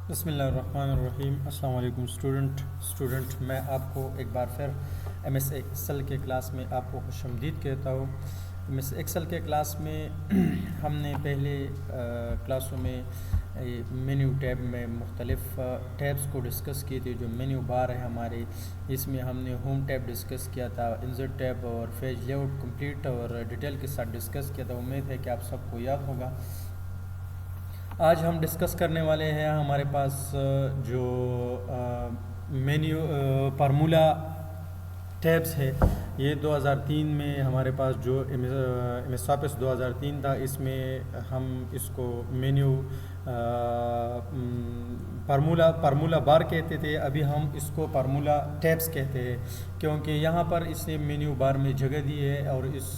بسم اللہ الرحمن الرحیم۔ السلام علیکم اسٹوڈنٹ میں آپ کو ایک بار پھر ایم ایس ایکسل کے کلاس میں آپ کو خوش آمدید کہتا ہوں۔ ایم ایس ایکسل کے کلاس میں ہم نے پہلے کلاسوں میں مینیو ٹیب میں مختلف ٹیبس کو ڈسکس کی تھی۔ جو مینیو بار ہے ہمارے، اس میں ہم نے ہوم ٹیب ڈسکس کیا تھا، انسرٹ ٹیب اور پیج لے آؤٹ کمپلیٹ اور ڈیٹیل کے ساتھ ڈسکس کیا تھا۔ امید ہے کہ آپ سب کو یاد ہوگا۔ آج ہم ڈسکس کرنے والے ہیں ہمارے پاس جو مینیو فارمولا ٹیبس ہے، یہ 2003 میں ہمارے پاس جو ایم ایس آفس 2003 تھا، اس میں ہم اس کو مینیو فارمولا بار کہتے تھے۔ ابھی ہم اس کو فارمولا ٹیبس کہتے ہیں، کیونکہ یہاں پر اس نے مینیو بار میں جگہ دی ہے اور اس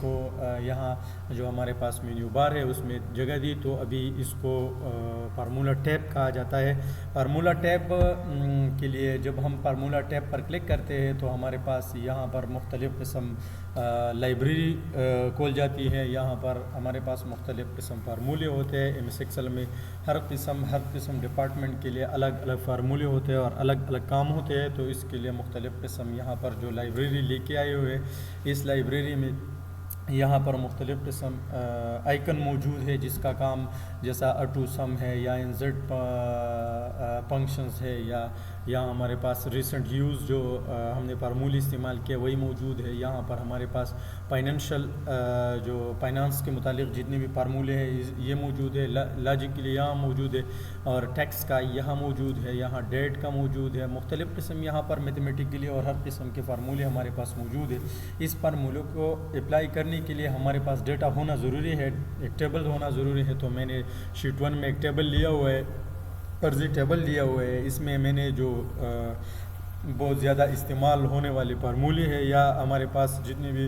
کو یہاں جو ہمارے پاس مینیو بار ہے اس میں جگہ دی، تو ابھی اس کو فارمولا ٹیب کہا جاتا ہے۔ فارمولا ٹیب کے لیے جب ہم فارمولا ٹیب پر کلک کرتے ہیں تو ہمارے پاس یہاں پر مختلف قسم لائبریری کھول جاتی ہے۔ یہاں پر ہمارے پاس مختلف قسم فارمولے ہوتے ہیں۔ ایم ایس ایکسل میں ہر قسم ڈپارٹمنٹ کے لیے الگ الگ فارمولے ہوتے ہیں اور الگ الگ کام ہوتے ہیں، تو اس کے لیے مختلف قسم یہاں پر جو لائبریری لے کے آئے ہوئے، اس لائبریری میں یہاں پر مختلف قسم آئیکن موجود ہے جس کا کام جیسا اٹو سم ہے یا انسرٹ فنکشنز ہے، یا یہاں ہمارے پاس ریسنٹ یوز جو ہم نے فارمولی استعمال کیا وہی موجود ہے۔ یہاں پر ہمارے پاس فائنینشیل جو فائنانس کے متعلق جتنے بھی فارمولے ہیں یہ موجود ہے، لاجک کے لیے یہاں موجود ہے، اور ٹیکس کا یہاں موجود ہے، یہاں ڈیٹ کا موجود ہے، مختلف قسم یہاں پر میتھمیٹیکلی اور ہر قسم کے فارمولے ہمارے پاس موجود ہے۔ اس فارمولوں کو اپلائی کرنے کے لیے ہمارے پاس ڈیٹا ہونا ضروری ہے، ایک ٹیبل ہونا ضروری ہے۔ تو میں نے شیٹ 1 میں ایک ٹیبل لیا ہوا ہے، فرضی ٹیبل لیا ہوا ہے۔ اس میں میں نے جو بہت زیادہ استعمال ہونے والے فارمولے ہیں یا ہمارے پاس جتنے بھی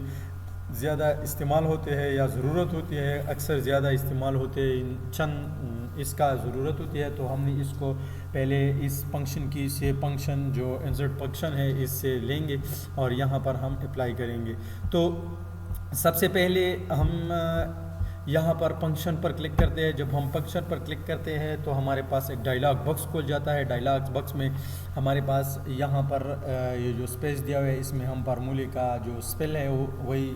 زیادہ استعمال ہوتے ہیں یا ضرورت ہوتی ہے، اکثر زیادہ استعمال ہوتے ہیں، چند اس کا ضرورت ہوتی ہے، تو ہم نے اس کو پہلے اس فنکشن کی سے فنکشن جو انسرٹ فنکشن ہے اس سے لیں گے اور یہاں پر ہم اپلائی کریں گے۔ تو سب سے پہلے ہم یہاں پر فنکشن پر کلک کرتے ہیں۔ جب ہم فنکشن پر کلک کرتے ہیں تو ہمارے پاس ایک ڈائلاگ باکس کھول جاتا ہے۔ ڈائلاگ باکس میں ہمارے پاس یہاں پر یہ جو اسپیس دیا ہوا ہے، اس میں ہم فارمولے کا جو اسپیل ہے وہی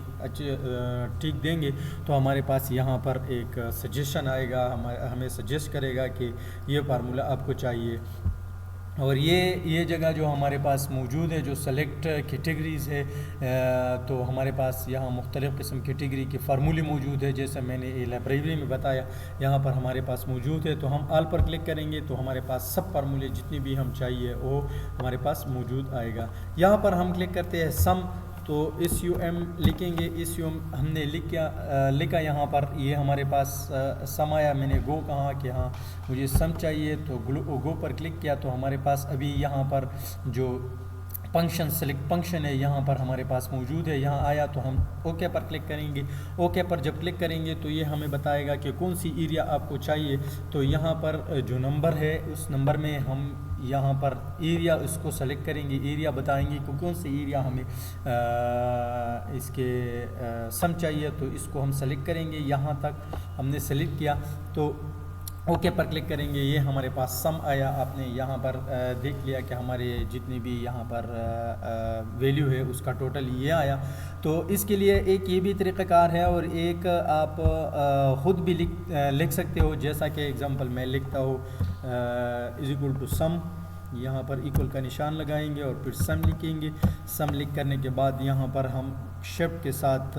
ٹھیک دیں گے، تو ہمارے پاس یہاں پر ایک سجیشن آئے گا، ہمیں سجیسٹ کرے گا کہ یہ فارمولا آپ کو چاہیے۔ اور یہ جگہ جو ہمارے پاس موجود ہے جو سلیکٹ کیٹیگریز ہے، تو ہمارے پاس یہاں مختلف قسم کیٹیگری کے فارمولے موجود ہے، جیسے میں نے یہ لائبریری میں بتایا یہاں پر ہمارے پاس موجود ہے۔ تو ہم آل پر کلک کریں گے تو ہمارے پاس سب فارمولے جتنے بھی ہم چاہیے وہ ہمارے پاس موجود آئے گا۔ یہاں پر ہم کلک کرتے ہیں سم، تو ایس یو ایم لکھیں گے۔ ایس یو ایم ہم نے لکھا یہاں پر، یہ ہمارے پاس سم آیا۔ میں نے گو کہا کہ ہاں مجھے سم چاہیے، تو گو پر کلک کیا تو ہمارے پاس ابھی یہاں پر جو فنکشن سلیکٹ فنکشن ہے یہاں پر ہمارے پاس موجود ہے، یہاں آیا تو ہم اوکے پر کلک کریں گے۔ اوکے پر جب کلک کریں گے تو یہ ہمیں بتائے گا کہ کون سی ایریا آپ کو چاہیے۔ تو یہاں پر جو نمبر ہے اس نمبر میں ہم یہاں پر ایریا اس کو سلیکٹ کریں گے، ایریا بتائیں گے کہ کون سی ایریا ہمیں اس کے سم چاہیے، تو اس کو ہم سلیکٹ کریں گے۔ یہاں تک ہم نے سلیکٹ کیا تو اوکے پر کلک کریں گے، یہ ہمارے پاس سم آیا۔ آپ نے یہاں پر دیکھ لیا کہ ہمارے جتنی بھی یہاں پر ویلیو ہے اس کا ٹوٹل یہ آیا۔ تو اس کے لیے ایک یہ بھی طریقہ کار ہے اور ایک آپ خود بھی لکھ سکتے ہو، جیسا کہ اگزامپل میں لکھتا ہوں از ایکول ٹو سم، یہاں پر ایکول کا نشان لگائیں گے اور پھر سم لکھیں گے۔ سم لکھ کرنے کے بعد یہاں پر ہم شفٹ کے ساتھ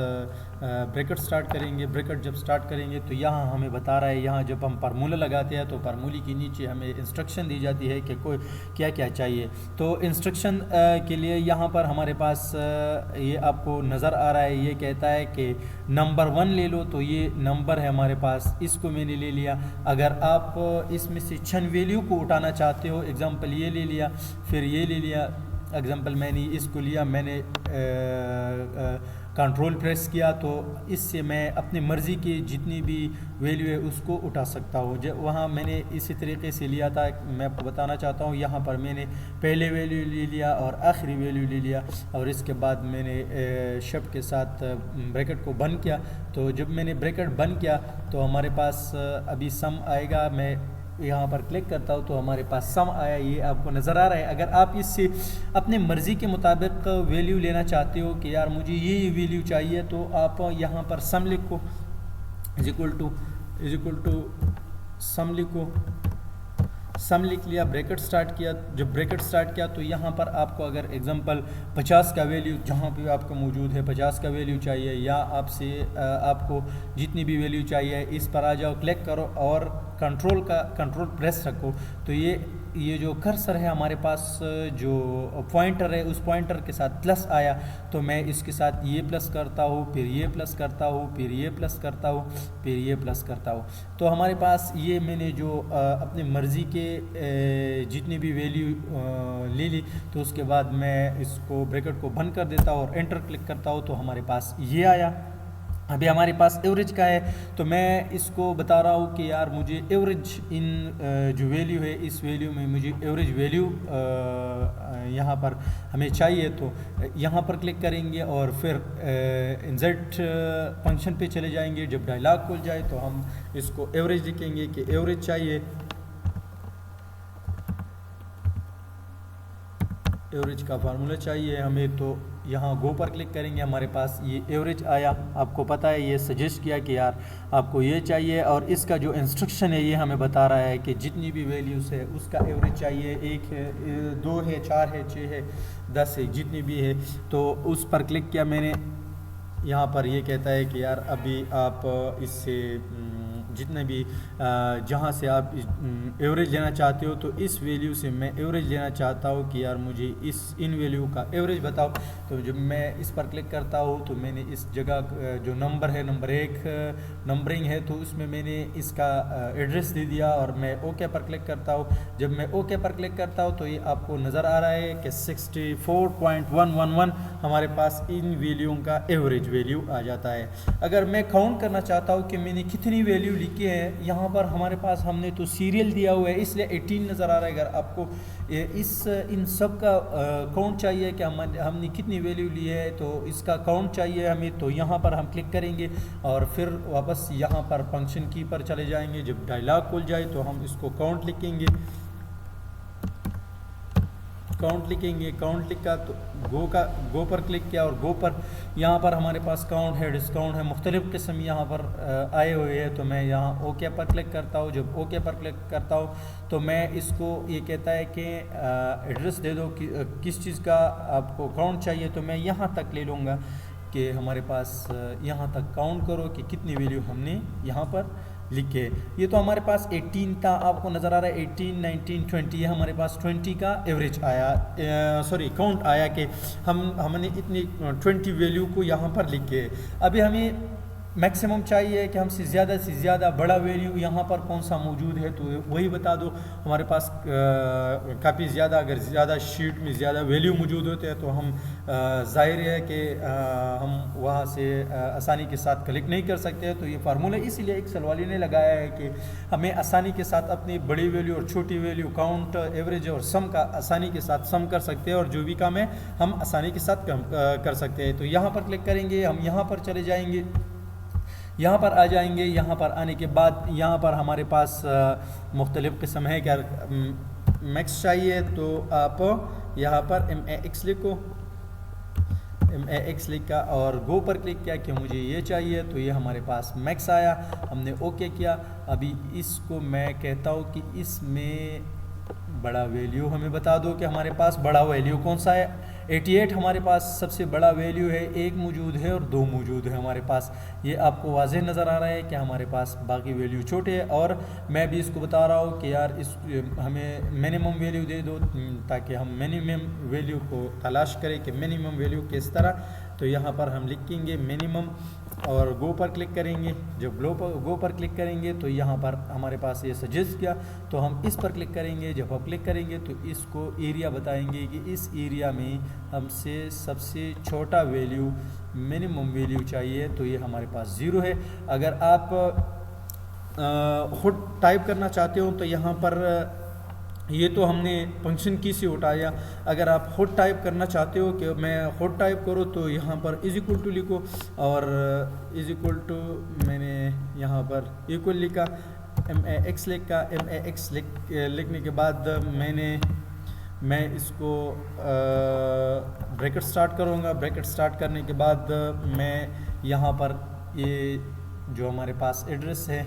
بریکٹ سٹارٹ کریں گے۔ بریکٹ جب سٹارٹ کریں گے تو یہاں ہمیں بتا رہا ہے، یہاں جب ہم فارمولا لگاتے ہیں تو فارمولے کے نیچے ہمیں انسٹرکشن دی جاتی ہے کہ کوئی کیا کیا چاہیے۔ تو انسٹرکشن کے لیے یہاں پر ہمارے پاس یہ آپ کو نظر آ رہا ہے، یہ کہتا ہے کہ نمبر 1 لے لو، تو یہ نمبر ہے ہمارے پاس، اس کو میں نے لے لیا۔ اگر آپ اس میں سے چند ویلیو کو اٹھانا چاہتے ہو، اگزامپل یہ لے لیا، پھر یہ لے لیا، اگزامپل میں نے اس کو لیا، میں نے کنٹرول پریس کیا، تو اس سے میں اپنی مرضی کی جتنی بھی ویلیو ہے اس کو اٹھا سکتا ہوں۔ وہاں میں نے اسی طریقے سے لیا تھا، میں آپ کو بتانا چاہتا ہوں، یہاں پر میں نے پہلے ویلیو لے لیا اور آخری ویلیو لے لیا، اور اس کے بعد میں نے شفٹ کے ساتھ بریکٹ کو بند کیا۔ تو جب میں نے بریکٹ بند کیا تو ہمارے پاس ابھی سم آئے گا، میں یہاں پر کلک کرتا ہوں تو ہمارے پاس سم آیا، یہ آپ کو نظر آ رہا ہے۔ اگر آپ اس سے اپنے مرضی کے مطابق ویلیو لینا چاہتے ہو کہ یار مجھے یہ ویلیو چاہیے، تو آپ یہاں پر سم لکھو، از اکول ٹو سم لکھو، سم لکھ لیا، بریکٹ سٹارٹ کیا۔ جب بریکٹ سٹارٹ کیا تو یہاں پر آپ کو اگر ایگزامپل 50 کا ویلیو جہاں پہ آپ کو موجود ہے 50 کا ویلیو چاہیے، یا آپ کو جتنی بھی ویلیو چاہیے، اس پر آ جاؤ، کلک کرو اور کنٹرول پریس رکھو، تو یہ جو کرسر ہے ہمارے پاس، جو پوائنٹر ہے، اس پوائنٹر کے ساتھ پلس آیا، تو میں اس کے ساتھ یہ پلس کرتا ہوں، پھر یہ پلس کرتا ہوں، پھر یہ پلس کرتا ہوں، پھر یہ پلس کرتا ہوں، تو ہمارے پاس یہ میں نے جو اپنی مرضی کے جتنی بھی ویلیو لے لی، تو اس کے بعد میں اس کو بریکٹ کو بند کر دیتا ہوں اور انٹر کلک کرتا ہوں، تو ہمارے پاس یہ آیا۔ ابھی ہمارے پاس ایوریج کا ہے، تو میں اس کو بتا رہا ہوں کہ یار مجھے ایوریج ان جو ویلیو ہے، اس ویلیو میں مجھے ایوریج ویلیو یہاں پر ہمیں چاہیے، تو یہاں پر کلک کریں گے اور پھر انسرٹ فنکشن پہ چلے جائیں گے۔ جب ڈائلاگ کھل جائے تو ہم اس کو ایوریج لکھیں گے کہ ایوریج چاہیے، ایوریج کا فارمولا چاہیے ہمیں، تو یہاں گو پر کلک کریں گے، ہمارے پاس یہ ایوریج آیا۔ آپ کو پتہ ہے یہ سجیسٹ کیا کہ یار آپ کو یہ چاہیے، اور اس کا جو انسٹرکشن ہے یہ ہمیں بتا رہا ہے کہ جتنی بھی ویلیوز ہے اس کا ایوریج چاہیے، 1 ہے، 2 ہے، 4 ہے، 6 ہے، 10 ہے، جتنی بھی ہے، تو اس پر کلک کیا میں نے۔ یہاں پر یہ کہتا ہے کہ یار ابھی آپ اس سے جتنے بھی جہاں سے آپ ایوریج لینا چاہتے ہو، تو اس ویلیو سے میں ایوریج لینا چاہتا ہوں کہ یار مجھے ان ویلیو کا ایوریج بتاؤ، تو جب میں اس پر کلک کرتا ہوں تو میں نے اس جگہ جو نمبر ہے، نمبر 1 نمبرنگ ہے، تو اس میں میں نے اس کا ایڈریس دے دیا اور میں اوکے پر کلک کرتا ہوں۔ جب میں اوکے پر کلک کرتا ہوں تو یہ آپ کو نظر آ رہا ہے کہ 64.111 ہمارے پاس ان ویلیو کا ایوریج ویلیو آ جاتا ہے۔ اگر میں کاؤنٹ کرنا چاہتا ہوں کہ میں نے کتنی ویلیو لکھی ہے، یہاں پر ہمارے پاس ہم نے تو سیریل دیا ہوا ہے، اس لیے 18 نظر آ رہا ہے۔ اگر آپ کو ان سب کا کاؤنٹ چاہیے کہ ہم نے کتنی ویلیو لی ہے، تو اس کا کاؤنٹ چاہیے ہمیں، تو یہاں پر ہم کلک کریں گے اور پھر واپس یہاں پر فنکشن کی پر چلے جائیں گے۔ جب ڈائلاگ کھل جائے تو ہم اس کو کاؤنٹ لکھیں گے، کاؤنٹ لکھا تو گو پر کلک کیا، اور گو پر یہاں پر ہمارے پاس کاؤنٹ ہے، ڈسکاؤنٹ ہے، مختلف قسم یہاں پر آئے ہوئے ہیں، تو میں یہاں اوکے پر کلک کرتا ہوں۔ جب اوکے پر کلک کرتا ہوں تو میں اس کو یہ کہتا ہے کہ ایڈریس دے دو کس چیز کا آپ کو کاؤنٹ چاہیے، تو میں یہاں تک لے لوں گا کہ ہمارے پاس یہاں تک کاؤنٹ کرو کہ کتنی ویلیو ہم نے یہاں پر لکھے۔ یہ تو ہمارے پاس 18 تھا، آپ کو نظر آ رہا ہے 18 19 20، یہ ہمارے پاس 20 کا ایوریج آیا، کاؤنٹ آیا کہ ہم نے اتنی 20 ویلیو کو یہاں پر لکھے۔ ابھی ہمیں میکسیمم چاہیے کہ ہم سے زیادہ بڑا ویلیو یہاں پر کون سا موجود ہے، تو وہی بتا دو۔ ہمارے پاس کافی زیادہ، اگر زیادہ شیٹ میں زیادہ ویلیو موجود ہوتے ہیں تو ہم ظاہر ہے کہ ہم وہاں سے آسانی کے ساتھ کلک نہیں کر سکتے، تو یہ فارمولہ اسی لیے ایکسل والی نے لگایا ہے کہ ہمیں آسانی کے ساتھ اپنی بڑی ویلیو اور چھوٹی ویلیو، کاؤنٹ، ایوریج اور سم کا آسانی کے ساتھ سم کر سکتے ہیں، اور جو بھی کام ہے ہم آسانی کے ساتھ کر سکتے ہیں۔ تو یہاں پر کلک کریں گے، ہم یہاں پر چلے جائیں گے، یہاں پر آ جائیں گے۔ یہاں پر آنے کے بعد یہاں پر ہمارے پاس مختلف قسم ہے، کہ میکس چاہیے تو آپ یہاں پر MAX لکھو، MAX لکھا اور گو پر کلک کیا کہ مجھے یہ چاہیے، تو یہ ہمارے پاس میکس آیا، ہم نے اوکے کیا۔ ابھی اس کو میں کہتا ہوں کہ اس میں بڑا ویلیو ہمیں بتا دو کہ ہمارے پاس بڑا ویلیو کون سا ہے۔ 88 ہمارے پاس سب سے بڑا ویلیو ہے، 1 موجود ہے اور 2 موجود ہے ہمارے پاس۔ یہ آپ کو واضح نظر آ رہا ہے کہ ہمارے پاس باقی ویلیو چھوٹے ہے، اور میں بھی اس کو بتا رہا ہوں کہ یار ہمیں منیمم ویلیو دے دو، تاکہ ہم منیمم ویلیو کو تلاش کریں کہ منیمم ویلیو کس طرح۔ تو یہاں پر ہم لکھیں گے منیمم اور گو پر کلک کریں گے۔ جب گو پر کلک کریں گے تو یہاں پر ہمارے پاس یہ سجیسٹ کیا، تو ہم اس پر کلک کریں گے۔ جب ہم کلک کریں گے تو اس کو ایریا بتائیں گے کہ اس ایریا میں ہم سے سب سے چھوٹا ویلیو، منیمم ویلیو چاہیے، تو یہ ہمارے پاس 0 ہے۔ اگر آپ خود ٹائپ کرنا چاہتے ہو تو یہاں پر یہ تو ہم نے فنکشن کی سے اٹھایا۔ اگر آپ خود ٹائپ کرنا چاہتے ہو کہ میں خود ٹائپ کروں تو یہاں پر از اکول ٹو لکھو، اور از اکول ٹو میں نے یہاں پر ایکول لکھا، MAX لکھا. MAX لکھنے کے بعد میں اس کو بریکٹ سٹارٹ کروں گا. بریکٹ سٹارٹ کرنے کے بعد میں یہاں پر یہ جو ہمارے پاس ایڈریس ہے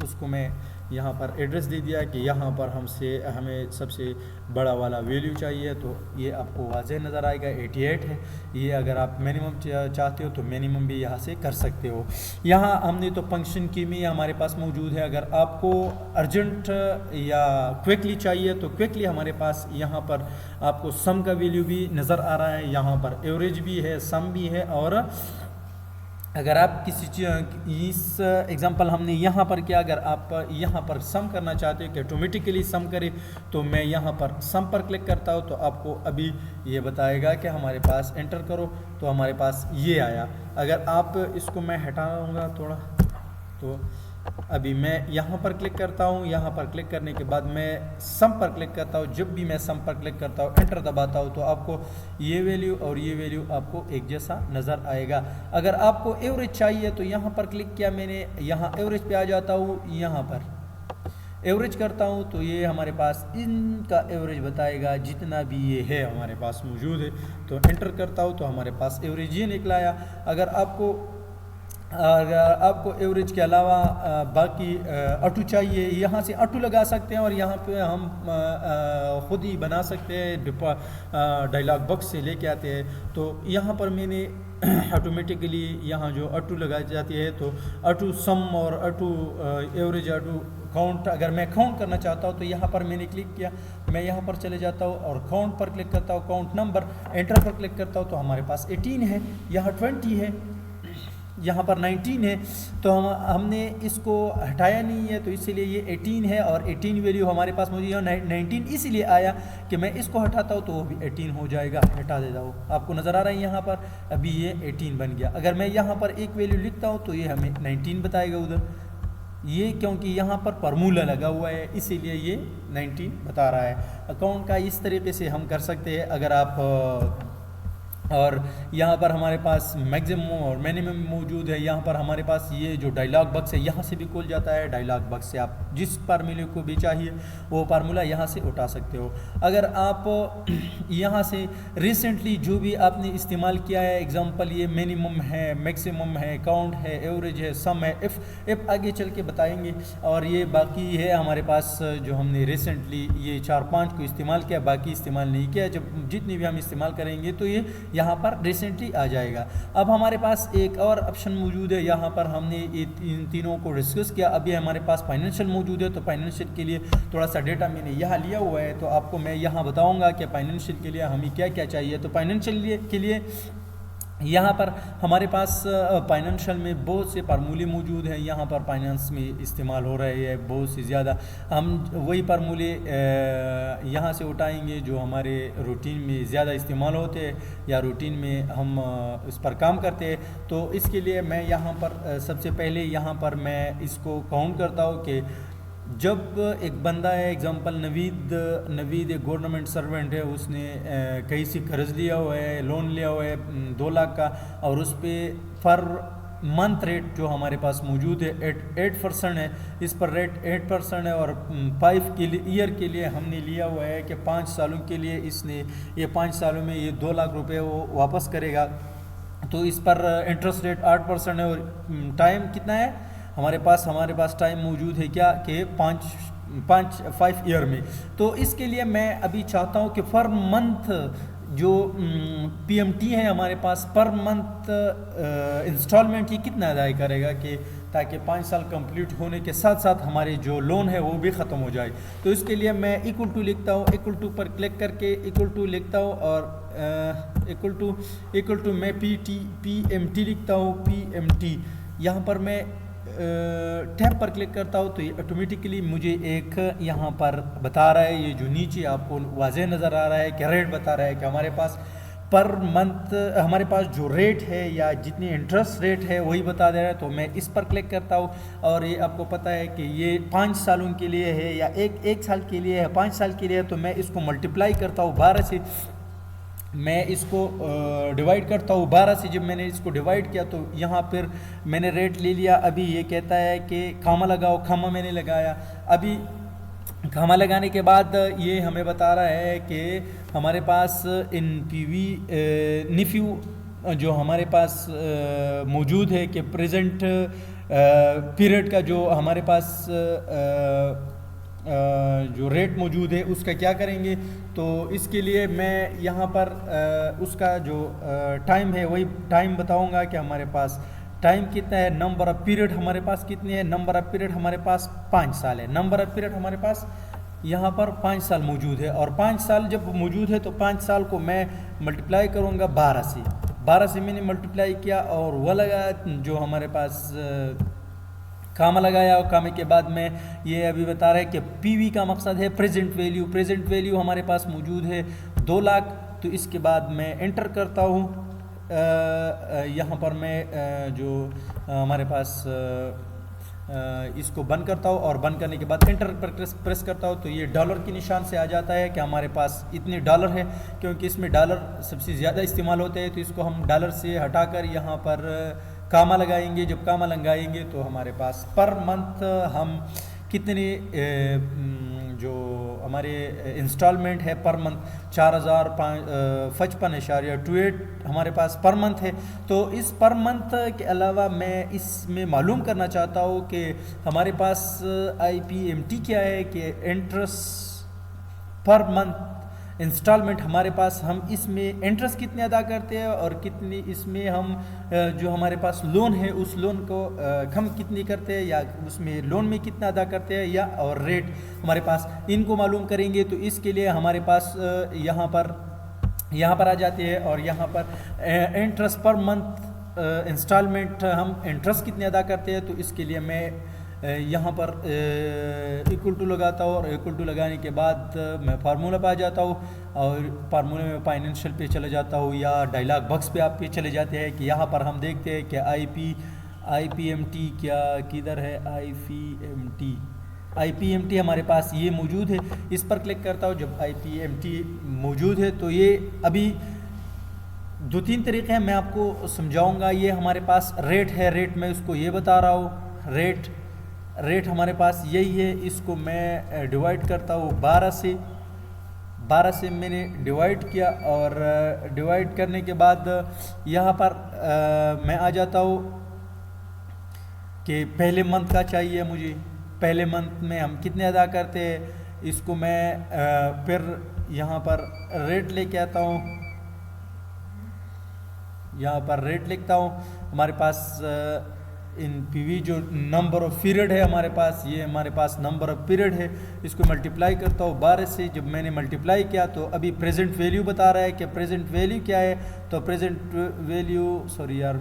اس کو میں یہاں پر ایڈریس دے دیا کہ یہاں پر ہمیں سب سے بڑا والا ویلیو چاہیے. تو یہ آپ کو واضح نظر آئے گا 88 ہے. یہ اگر آپ منیمم چاہتے ہو تو منیمم بھی یہاں سے کر سکتے ہو. یہاں ہم نے تو فنکشن کی میں ہمارے پاس موجود ہے. اگر آپ کو ارجنٹ یا کوئکلی چاہیے تو کوئکلی ہمارے پاس یہاں پر آپ کو سم کا ویلیو بھی نظر آ رہا ہے. یہاں پر ایوریج بھی ہے, سم بھی ہے. اور اگر آپ کسی اس ایگزامپل ہم نے یہاں پر کیا, اگر آپ یہاں پر سم کرنا چاہتے ہو کہ آٹومیٹیکلی سم کرے تو میں یہاں پر سم پر کلک کرتا ہوں تو آپ کو ابھی یہ بتائے گا کہ ہمارے پاس انٹر کرو تو ہمارے پاس یہ آیا. اگر آپ اس کو میں ہٹاؤں گا تھوڑا تو ابھی میں یہاں پر کلک کرتا ہوں. یہاں پر کلک کرنے کے بعد میں سم پر کلک کرتا ہوں. جب بھی میں سم پر کلک کرتا ہوں انٹر دباتا ہوں تو آپ کو یہ ویلیو اور یہ ویلیو آپ کو ایک جیسا نظر آئے گا. اگر آپ کو ایوریج چاہیے تو یہاں پر کلک کیا میں نے, یہاں ایوریج پہ آ جاتا ہوں. یہاں پر ایوریج کرتا ہوں تو یہ ہمارے پاس ان کا ایوریج بتائے گا جتنا بھی یہ ہے ہمارے پاس موجود ہے. تو انٹر کرتا ہوں تو ہمارے پاس ایوریج یہ نکلایا. اگر آپ کو ایوریج کے علاوہ باقی اٹو چاہیے یہاں سے اٹو لگا سکتے ہیں اور یہاں پہ ہم خود ہی بنا سکتے ہیں. ڈائلاگ باکس سے لے کے آتے ہیں. تو یہاں پر میں نے آٹومیٹکلی یہاں جو اٹو لگائی جاتی ہے تو اٹو سم اور اٹو ایوریج اٹو کاؤنٹ, اگر میں کاؤنٹ کرنا چاہتا ہوں تو یہاں پر میں نے کلک کیا. میں یہاں پر چلے جاتا ہوں اور کاؤنٹ پر کلک کرتا ہوں, کاؤنٹ نمبر, انٹر پر کلک کرتا ہوں تو ہمارے پاس 18 ہے. یہاں 20 ہے, یہاں پر 19 ہے. تو ہم نے اس کو ہٹایا نہیں ہے تو اسی لیے یہ 18 ہے اور 18 ویلیو ہمارے پاس موجود ہے. 19 اسی لیے آیا کہ میں اس کو ہٹاتا ہوں تو وہ بھی 18 ہو جائے گا. ہٹا دیتا ہوں, آپ کو نظر آ رہا ہے یہاں پر ابھی یہ 18 بن گیا. اگر میں یہاں پر ایک ویلیو لکھتا ہوں تو یہ ہمیں 19 بتائے گا ادھر. یہ کیونکہ یہاں پر فارمولا لگا ہوا ہے اسی لیے یہ 19 بتا رہا ہے. اکاؤنٹ کا اس طریقے سے ہم کر سکتے ہیں. اگر آپ اور یہاں پر ہمارے پاس میگزیمم اور منیمم موجود ہے. یہاں پر ہمارے پاس یہ جو ڈائلاگ باکس ہے یہاں سے بھی کھل جاتا ہے. ڈائلاگ باکس سے آپ جس فارمولے کو بھی چاہیے وہ فارمولا یہاں سے اٹھا سکتے ہو. اگر آپ یہاں سے ریسنٹلی جو بھی آپ نے استعمال کیا ہے, ایگزامپل یہ منیمم ہے, میکسیمم ہے, کاؤنٹ ہے, ایوریج ہے, سم ہے, ایف آگے چل کے بتائیں گے. اور یہ باقی ہے ہمارے پاس جو ہم نے ریسنٹلی یہ 4-5 کو استعمال کیا, باقی استعمال نہیں کیا. جب جتنی بھی ہم استعمال کریں گے تو یہ یہاں پر ریسنٹلی آ جائے گا. اب ہمارے پاس ایک اور آپشن موجود ہے. یہاں پر ہم نے ان تینوں کو ڈسکس کیا. ابھی ہمارے پاس فائنینشیل موجود ہے تو فائنینشیل کے لیے تھوڑا سا ڈیٹا میں نے یہاں لیا ہوا ہے تو آپ کو میں یہاں بتاؤں گا کہ فائنینشیل کے لیے ہمیں کیا کیا چاہیے. تو فائنینشیل کے لیے یہاں پر ہمارے پاس فائنینشیل میں بہت سے فارمولے موجود ہیں. یہاں پر فائنانس میں استعمال ہو رہے ہیں بہت سے زیادہ. ہم وہی فارمولے یہاں سے اٹھائیں گے جو ہمارے روٹین میں زیادہ استعمال ہوتے ہیں یا روٹین میں ہم اس پر کام کرتے ہیں. تو اس کے لیے میں یہاں پر سب سے پہلے یہاں پر میں اس کو کاؤنٹ کرتا ہوں کہ جب ایک بندہ ہے, ایگزامپل نوید ایک گورنمنٹ سرونٹ ہے, اس نے کہیں سے قرض لیا ہوا ہے, لون لیا ہوا ہے 2 لاکھ کا, اور اس پہ پر منتھ ریٹ جو ہمارے پاس موجود ہے 8% ہے. اس پر ریٹ 8% ہے اور 5 ایئر کے لیے ہم نے لیا ہوا ہے کہ 5 سالوں کے لیے اس نے یہ 5 سالوں میں یہ 2 لاکھ روپے وہ واپس کرے گا. تو اس پر انٹرسٹ ریٹ 8% ہے اور ٹائم کتنا ہے ہمارے پاس ٹائم موجود ہے کیا کہ 5 ایئر میں. تو اس کے لیے میں ابھی چاہتا ہوں کہ پر منتھ جو پی ایم ٹی ہے ہمارے پاس پر منتھ انسٹالمنٹ یہ کتنا ادا کرے گا کہ تاکہ 5 سال کمپلیٹ ہونے کے ساتھ ساتھ ہمارے جو لون ہے وہ بھی ختم ہو جائے. تو اس کے لیے میں ایکول ٹو لکھتا ہوں, ایکول ٹو پر کلک کر کے ایکول ٹو لکھتا ہوں اور ایکول ٹو میں پی ایم ٹی لکھتا ہوں. پی ایم ٹی یہاں پر میں ٹیب پر کلک کرتا ہوں تو یہ آٹومیٹکلی مجھے ایک یہاں پر بتا رہا ہے, یہ جو نیچے آپ کو واضح نظر آ رہا ہے کہ ریٹ بتا رہا ہے کہ ہمارے پاس پر منتھ ہمارے پاس جو ریٹ ہے یا جتنی انٹرسٹ ریٹ ہے وہی بتا دے رہا ہے. تو میں اس پر کلک کرتا ہوں اور یہ آپ کو پتہ ہے کہ یہ 5 سالوں کے لیے ہے یا ایک سال کے لیے ہے, 5 سال کے لیے ہے. تو میں اس کو ملٹیپلائی کرتا ہوں 12 سے. میں اس کو ڈیوائڈ کرتا ہوں 12 سے. جب میں نے اس کو ڈیوائڈ کیا تو یہاں پھر میں نے ریٹ لے لیا. ابھی یہ کہتا ہے کہ کامہ لگاؤ, کامہ میں نے لگایا. ابھی کامہ لگانے کے بعد یہ ہمیں بتا رہا ہے کہ ہمارے پاس ان پی وی نیفیو جو ہمارے پاس موجود ہے کہ پریزنٹ پیریڈ کا جو ہمارے پاس جو ریٹ موجود ہے اس کا کیا کریں گے. تو اس کے لیے میں یہاں پر اس کا جو ٹائم ہے وہی ٹائم بتاؤں گا کہ ہمارے پاس ٹائم کتنا ہے. نمبر آف پیریڈ ہمارے پاس کتنے ہے. نمبر آف پیریڈ ہمارے پاس 5 سال ہے. نمبر آف پیریڈ ہمارے پاس یہاں پر 5 سال موجود ہے. اور 5 سال جب موجود ہے تو 5 سال کو میں ملٹیپلائی کروں گا 12 سے. 12 سے میں نے ملٹیپلائی کیا اور وہ لگا جو ہمارے پاس کامہ لگایا. اور کامے کے بعد میں یہ ابھی بتا رہا ہے کہ پی وی کا مقصد ہے پریزنٹ ویلیو. پریزنٹ ویلیو ہمارے پاس موجود ہے 2 لاکھ. تو اس کے بعد میں انٹر کرتا ہوں. یہاں پر میں جو ہمارے پاس اس کو بند کرتا ہوں اور بند کرنے کے بعد انٹر پر پریس کرتا ہوں تو یہ ڈالر کی نشان سے آ جاتا ہے کہ ہمارے پاس اتنے ڈالر ہے. کیونکہ اس میں ڈالر سب سے زیادہ استعمال ہوتے ہیں تو اس کو ہم ڈالر سے ہٹا کر یہاں پر کامہ لگائیں گے. جب کامہ لگائیں گے تو ہمارے پاس پر منتھ ہم کتنے جو ہمارے انسٹالمنٹ ہے پر منتھ 4055.28 ہمارے پاس پر منتھ ہے. تو اس پر منتھ کے علاوہ میں اس میں معلوم کرنا چاہتا ہوں کہ ہمارے پاس آئی پی ایم ٹی کیا ہے کہ انٹرسٹ پر منتھ انسٹالمنٹ ہمارے پاس ہم اس میں انٹرسٹ کتنے ادا کرتے ہیں اور کتنی اس میں ہم جو ہمارے پاس لون ہے اس لون کو ہم کتنی کرتے ہیں یا اس میں لون میں کتنا ادا کرتے ہیں یا اور ریٹ ہمارے پاس ان کو معلوم کریں گے. تو اس کے لیے ہمارے پاس یہاں پر آ جاتے ہیں اور یہاں پر انٹرسٹ پر منتھ انسٹالمنٹ ہم انٹرسٹ کتنے ادا کرتے ہیں. تو اس کے لیے میں یہاں پر ایکول ٹو لگاتا ہوں اور ایکول ٹو لگانے کے بعد میں فارمولہ پہ آ جاتا ہوں اور فارمولے میں فائنینشیل پہ چلے جاتا ہوں یا ڈائلاگ باکس پہ آپ پہ چلے جاتے ہیں کہ یہاں پر ہم دیکھتے ہیں کہ آئی پی ایم ٹی کیا کدھر ہے. آئی پی ایم ٹی ہمارے پاس یہ موجود ہے. اس پر کلک کرتا ہوں. جب آئی پی ایم ٹی موجود ہے تو یہ ابھی 2-3 طریقے ہیں میں آپ کو سمجھاؤں گا. یہ ہمارے پاس ریٹ ہے. ریٹ میں اس کو یہ بتا رہا ہوں. ریٹ ہمارے پاس یہی ہے. اس کو میں ڈیوائڈ کرتا ہوں 12 سے میں نے ڈیوائڈ کیا اور ڈیوائڈ کرنے کے بعد یہاں پر میں آ جاتا ہوں کہ پہلے منتھ کا چاہیے مجھے. پہلے منتھ میں ہم کتنے ادا کرتے ہیں. اس کو میں پھر یہاں پر ریٹ لے کے آتا ہوں. یہاں پر ریٹ لکھتا ہوں. ہمارے پاس ان پی وی جو نمبر آف پیریڈ ہے ہمارے پاس یہ ہمارے پاس نمبر آف پیریڈ ہے. اس کو ملٹیپلائی کرتا ہوں 12 سے. جب میں نے ملٹیپلائی کیا تو ابھی پریزنٹ ویلیو بتا رہا ہے کہ پریزنٹ ویلیو کیا ہے. تو پریزنٹ ویلیو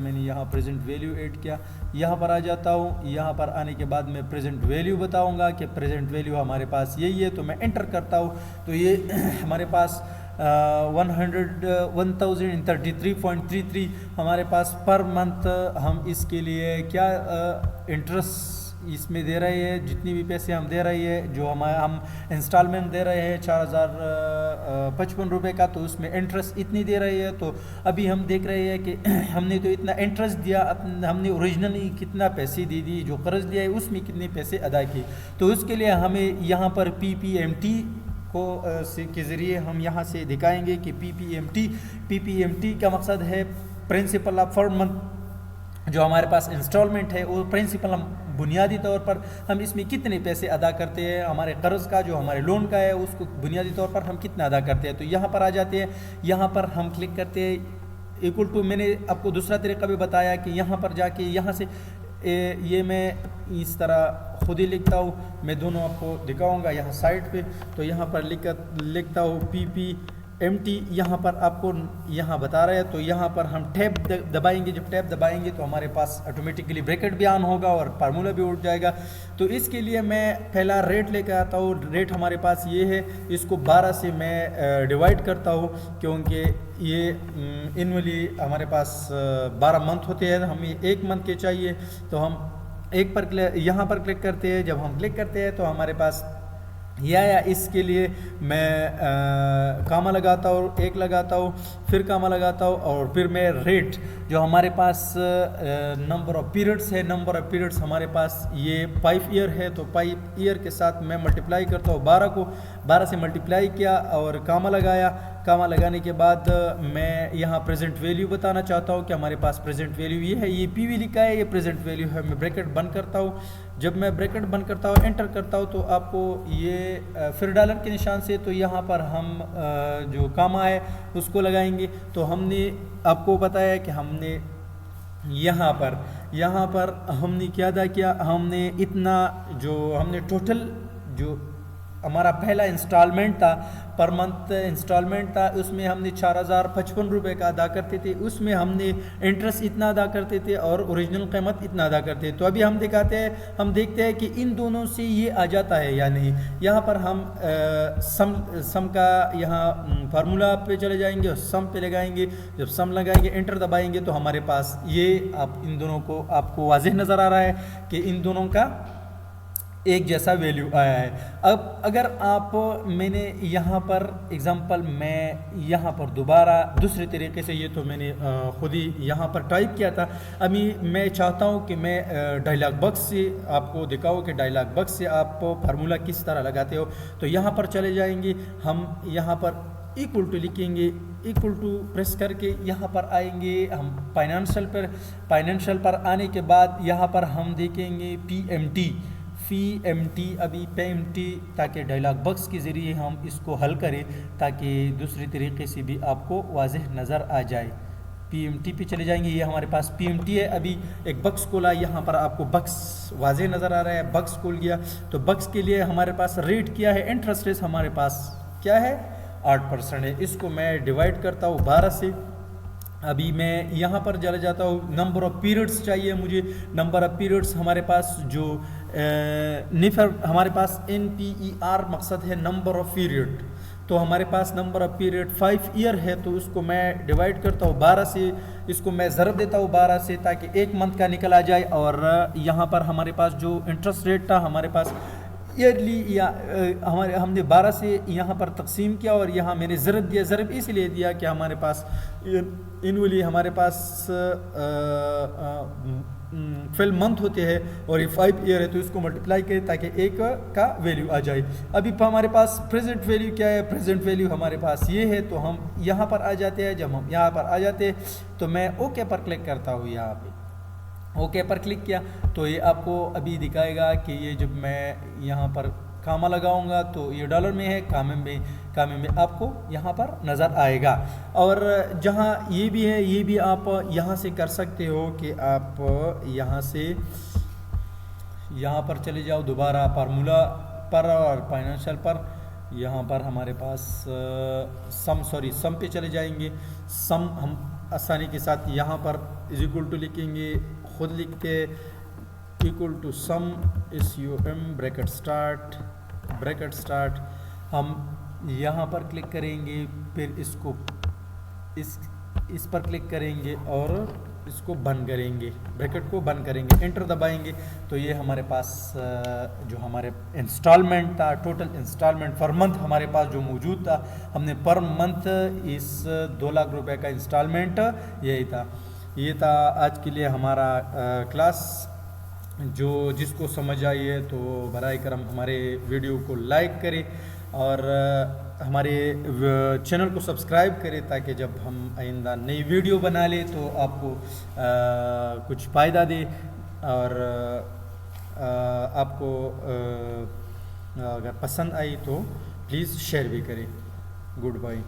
میں نے یہاں پریزنٹ ویلیو ایڈ کیا. یہاں پر آ جاتا ہوں. یہاں پر آنے کے بعد میں پریزنٹ ویلیو بتاؤں گا کہ پریزنٹ ویلیو ہمارے پاس یہی ہے. تو میں انٹر کرتا ہوں تو یہ ہمارے پاس 1033.33 ہمارے پاس پر منتھ ہم اس کے لیے کیا انٹرسٹ اس میں دے رہے ہیں. جتنی بھی پیسے ہم دے رہے ہیں جو ہم انسٹالمنٹ دے رہے ہیں 4055 روپے کا تو اس میں انٹرسٹ اتنی دے رہے ہیں. تو ابھی ہم دیکھ رہے ہیں کہ ہم نے تو اتنا انٹرسٹ دیا. ہم نے اوریجنلی کتنا پیسے دے دی جو قرض دیا ہے اس میں کتنے پیسے ادا کیے. تو اس کے لیے ہمیں یہاں پر پی پی ایم ٹی کے ذریعے ہم یہاں سے دکھائیں گے کہ پی پی ایم ٹی کا مقصد ہے پرنسپل آف پر منتھ. جو ہمارے پاس انسٹالمنٹ ہے وہ پرنسپل ہم بنیادی طور پر ہم اس میں کتنے پیسے ادا کرتے ہیں. ہمارے قرض کا جو ہمارے لون کا ہے اس کو بنیادی طور پر ہم کتنا ادا کرتے ہیں. تو یہاں پر آ جاتے ہیں. یہاں پر ہم کلک کرتے ہیں ایکول ٹو. میں نے آپ کو دوسرا طریقہ بھی بتایا کہ یہاں پر جا کے یہاں سے یہ میں اس طرح خود ہی لکھتا ہوں. میں دونوں آپ کو دکھاؤں گا یہاں سائٹ پہ. تو یہاں پر لکھتا ہوں پی پی ایم ٹی. یہاں پر آپ کو یہاں بتا رہے ہیں. تو یہاں پر ہم ٹیب دبائیں گے. جب ٹیب دبائیں گے تو ہمارے پاس آٹومیٹکلی بریکٹ بھی آن ہوگا اور فارمولہ بھی اٹھ جائے گا. تو اس کے لیے میں پہلا ریٹ لے کے آتا ہوں. ریٹ ہمارے پاس یہ ہے. اس کو 12 سے میں ڈیوائڈ کرتا ہوں کیونکہ یہ انولی ہمارے پاس 12 منتھ ہوتے ہیں. ہمیں 1 منتھ کے چاہیے. تو ہم ایک پر یہاں پر کلک کرتے ہیں. جب ہم کلک کرتے ہیں تو ہمارے پاس یا اس کے لیے میں کاما لگاتا ہوں، ایک لگاتا ہوں، پھر کاما لگاتا ہوں، اور پھر میں ریٹ جو ہمارے پاس نمبر آف پیریڈس ہے، نمبر آف پیریڈس ہمارے پاس یہ 5 ایئر ہے، تو 5 ایئر کے ساتھ میں ملٹیپلائی کرتا ہوں 12 کو، 12 سے ملٹیپلائی کیا اور کاما لگایا. کاما لگانے کے بعد میں یہاں پریزنٹ ویلیو بتانا چاہتا ہوں کہ ہمارے پاس پریزنٹ ویلیو یہ ہے، یہ پی وی لکھا ہے، یہ پریزنٹ ویلیو ہے. میں بریکٹ بند کرتا ہوں. جب میں بریکٹ بند کرتا ہوں، انٹر کرتا ہوں، تو آپ کو یہ پھر ڈالر کے نشان سے، تو یہاں پر ہم جو کاما ہے اس کو لگائیں گے. تو ہم نے آپ کو بتایا کہ ہم نے یہاں پر ہم نے کیا ادا کیا، ہم نے اتنا جو ہم نے ٹوٹل جو ہمارا پہلا انسٹالمنٹ تھا، پر منتھ انسٹالمنٹ تھا، اس میں ہم نے 4055 روپے کا ادا کرتے تھے. اس میں ہم نے انٹرسٹ اتنا ادا کرتے تھے اور اوریجنل قیمت اتنا ادا کرتے. تو ابھی ہم دیکھتے ہیں کہ ان دونوں سے یہ آ جاتا ہے یا نہیں. یہاں پر ہم سم کا یہاں فارمولا پہ چلے جائیں گے اور سم پہ لگائیں گے. جب سم لگائیں گے، انٹر دبائیں گے، تو ہمارے پاس یہ ان دونوں کو آپ کو واضح نظر آ رہا ہے کہ ان دونوں کا ایک جیسا ویلیو آیا ہے. اب اگر میں نے یہاں پر ایگزامپل میں یہاں پر دوبارہ دوسرے طریقے سے، یہ تو میں نے خود ہی یہاں پر ٹائپ کیا تھا. ابھی میں چاہتا ہوں کہ میں ڈائلاگ باکس سے آپ کو دکھاؤں کہ ڈائلاگ باکس سے آپ فارمولا کس طرح لگاتے ہو. تو یہاں پر چلے جائیں گے، ہم یہاں پر ایکول ٹو لکھیں گے، ایکول ٹو پریس کر کے یہاں پر آئیں گے ہم فائنینشیل پر آنے کے بعد یہاں پر ہم دیکھیں گے پی ایم ٹی، تاکہ ڈائلاگ باکس کے ذریعے ہم اس کو حل کریں، تاکہ دوسری طریقے سے بھی آپ کو واضح نظر آ جائے. پی ایم ٹی پہ چلے جائیں گے، یہ ہمارے پاس پی ایم ٹی ہے. ابھی ایک بکس کھولا، یہاں پر آپ کو بکس واضح نظر آ رہا ہے، بکس کھول گیا. تو بکس کے لیے ہمارے پاس ریٹ کیا ہے، انٹرسٹ ریٹ ہمارے پاس کیا ہے، 8% ہے. اس کو میں ڈیوائڈ کرتا ہوں 12 سے. ابھی میں یہاں پر چلا جاتا ہوں، نمبر آف پیریڈس چاہیے مجھے. نمبر آف پیریڈس ہمارے پاس جو ہمارے پاس NPER مقصد ہے نمبر آف پیریڈ. تو ہمارے پاس نمبر آف پیریڈ 5 ایئر ہے، تو اس کو میں ڈیوائڈ کرتا ہوں 12 سے. اس کو میں ضرب دیتا ہوں 12 سے، تاکہ ایک منتھ کا نکل آ جائے. اور یہاں پر ہمارے پاس جو انٹرسٹ ریٹ تھا ہمارے پاس ایئرلی، یا ہم نے 12 سے یہاں پر تقسیم کیا، اور یہاں میں نے ضرب دیا. ضرب اس لیے دیا کہ ہمارے پاس انولی ہمارے پاس فل منتھ ہوتے ہیں، اور یہ 5 ایئر ہے، تو اس کو ملٹیپلائی کریں تاکہ ایک کا ویلیو آ جائے. ابھی ہمارے پاس پریزنٹ ویلیو کیا ہے، پریزنٹ ویلیو ہمارے پاس یہ ہے. تو ہم یہاں پر آ جاتے ہیں. جب ہم یہاں پر آ جاتے ہیں تو میں اوکے پر کلک کرتا ہوں. یہاں پہ اوکے پر کلک کیا تو یہ آپ کو ابھی دکھائے گا کہ یہ جب میں یہاں پر کاما لگاؤں گا تو یہ ڈالر میں ہے، کامے میں آپ کو یہاں پر نظر آئے گا. اور جہاں یہ بھی ہے، یہ بھی آپ یہاں سے کر سکتے ہو کہ آپ یہاں پر چلے جاؤ دوبارہ فارمولا پر اور فائنینشیل پر. یہاں پر ہمارے پاس سم پہ چلے جائیں گے. سم ہم آسانی کے ساتھ یہاں پر از اکول ٹو لکھیں گے، خود لکھتے equal to sum SUM bracket start. ہم یہاں پر کلک کریں گے، پھر اس پر کلک کریں گے اور اس کو بند کریں گے، بریکٹ کو بند کریں گے، انٹر دبائیں گے. تو یہ ہمارے پاس جو ہمارے انسٹالمنٹ تھا، ٹوٹل انسٹالمنٹ پر منتھ ہمارے پاس جو موجود تھا، ہم نے پر منتھ اس 2 لاکھ روپے کا انسٹالمنٹ یہی تھا. یہ تھا آج کے لیے ہمارا کلاس. جس کو سمجھ آئی ہے تو برائے کرم ہمارے ویڈیو کو لائک کرے اور ہمارے چینل کو سبسکرائب کرے، تاکہ جب ہم آئندہ نئی ویڈیو بنا لیں تو آپ کو کچھ فائدہ دے. اور آپ کو اگر پسند آئی تو پلیز شیئر بھی کریں. Good by.